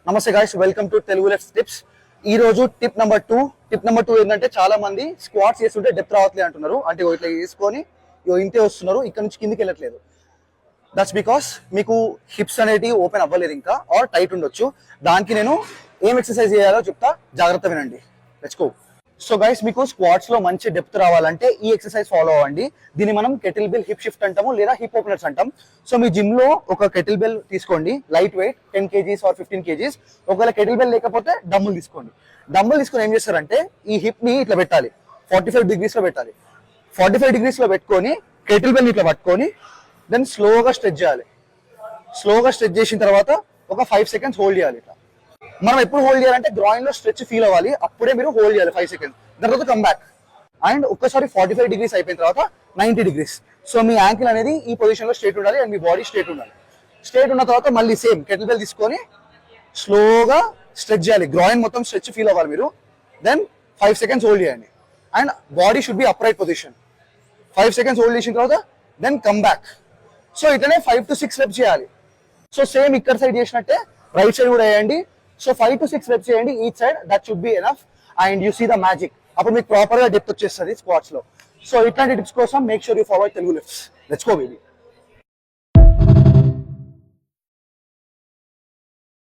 నమస్తే guys, welcome to Telugu left tips. ఈ రోజు టిప్ నెంబర్ టూ ఏంటంటే చాలా మంది స్క్వాట్స్ చేస్తుంటే డెప్త్ రావట్లేదు అంటున్నారు. అంటే ఇట్లా వేసుకొని ఇంతే వస్తున్నారు, ఇక్కడ నుంచి కిందికి వెళ్ళట్లేదు. దట్స్ బికాస్ మీకు హిప్స్ అనేవి ఓపెన్ అవ్వలేదు ఇంకా, ఆర్ టైట్ ఉండొచ్చు. దానికి నేను ఏం ఎక్సర్సైజ్ చేయాలో చెప్తా, జాగ్రత్త వినండి. Let's go. సో గైస్, మీకు స్క్వాట్స్ లో మంచి డెప్త్ రావాలంటే ఈ ఎక్సర్సైజ్ ఫాలో అవ్వండి. దీన్ని మనం కెటిల్ బెల్ హిప్ షిఫ్ట్ అంటాము, లేదా హిప్ ఓపెనర్స్ అంటాం. సో మీ జిమ్ లో ఒక కెటిల్ బెల్ తీసుకోండి, light weight 10 kgs or 15 kgs. ఒకవేళ కెటిల్ బెల్ లేకపోతే డంబుల్ తీసుకోండి. డంబుల్ తీసుకొని ఏం చేస్తారంటే ఈ హిప్ ని ఇట్లా పెట్టాలి, 45 degrees లో పెట్టాలి. 45 degrees లో పెట్టుకొని కెటిల్ బెల్ ఇట్లా పట్టుకొని దెన్ స్లోగా స్ట్రెచ్ చేయాలి. స్లోగా స్ట్రెచ్ చేసిన తర్వాత ఒక 5 seconds హోల్డ్ చేయాలి. ఇట్లా మనం ఎప్పుడు హోల్డ్ చేయాలంటే గ్రాయిన్ లో స్ట్రెచ్ ఫీల్ అవ్వాలి, అప్పుడే మీరు హోల్డ్ చేయాలి 5 seconds. దాని తర్వాత కమ్ బ్యాక్ అండ్ ఒక్కసారి 45 degrees అయిపోయిన తర్వాత 90 degrees. సో మీ యాంకిల్ అనేది ఈ పొజిషన్ లో స్ట్రేట్ ఉండాలి అండ్ మీ బాడీ స్ట్రేట్ ఉండాలి. స్ట్రేట్ ఉన్న తర్వాత మళ్ళీ సేమ్ కెటిల్ బెల్ తీసుకొని స్లోగా స్ట్రెచ్ చేయాలి, గ్రాయిన్ మొత్తం స్ట్రెచ్ ఫీల్ అవ్వాలి మీరు. దెన్ 5 seconds హోల్డ్ చేయండి and body should be upright position. 5 seconds hold చేసిన తర్వాత దెన్ కమ్ బ్యాక్. సో ఇట్లనే 5 to 6 reps చేయాలి. సో సేమ్ ఇక్కడ సైడ్ చేసినట్టే రైట్ సైడ్ కూడా వేయండి. సో 5 to 6 reps చేయండి each side, that should be enough and you see the magic. అప్పుడు మీకు ప్రాపర్ గా డెప్త్ వచ్చేస్తుంది స్క్వాట్స్ లో. సో ఇట్లాంటి టిప్స్ కోసం make sure you follow Telugu lifts. Let's go baby.